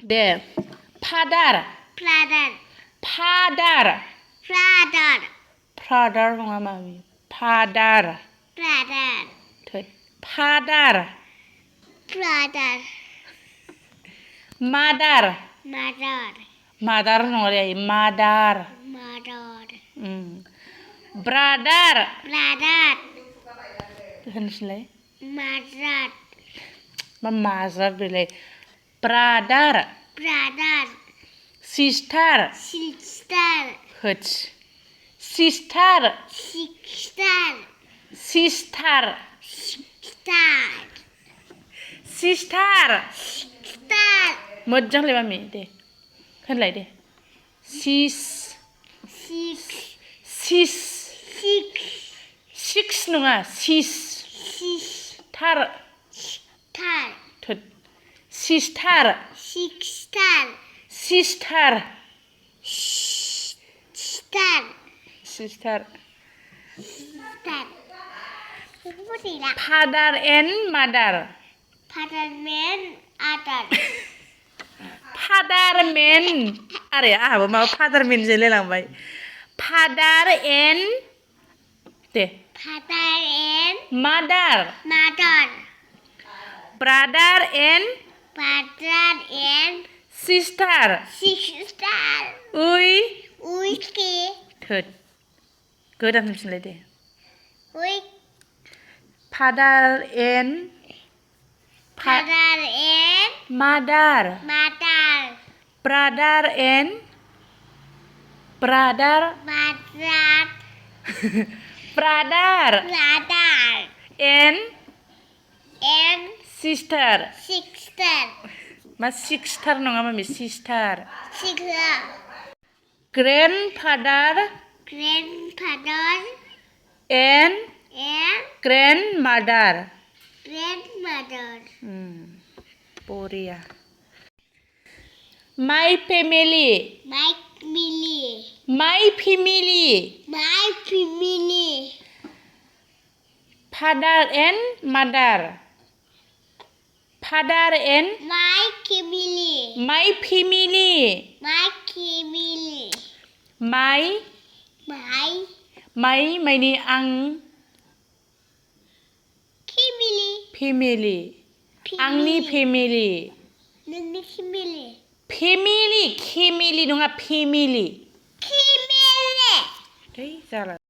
दे father father, father father, father नङा माबि father father, थोद father brother, mother mother, mother नङा दे मादार mother, ब्रादार brother, होनसैलाय mother, मा माजार बेलाय ब्रादार brother, सिस्टार sister, होदस sister sister, sister star, sister star, मोजांलाय मामि दे होनलाय दे सिस six, सिस six, सिक्स नङा सिस six, थार star, थोद sister sixtar, sister star, sister star.พูดสิละ father and mother father man other father men आरे आहाबो माबा फादार मेन जालायलांबाय फादार एन्ड दे father and mother mother brother and brother and sister sister उइ whiskey थोद गोदान होनफिनलाय दे with father and father and mother mother brother and brother mother brother brother and and sister sister मा सिक्सटार नङा मामि sister sister grandfather grandfather and and grandmother grandmother बरिया my family my family my family my family father and mother father and my family my family my family my my माइ माइनि आं family family आंनि family नोंनि family family खेमिलि नङा family family है जाला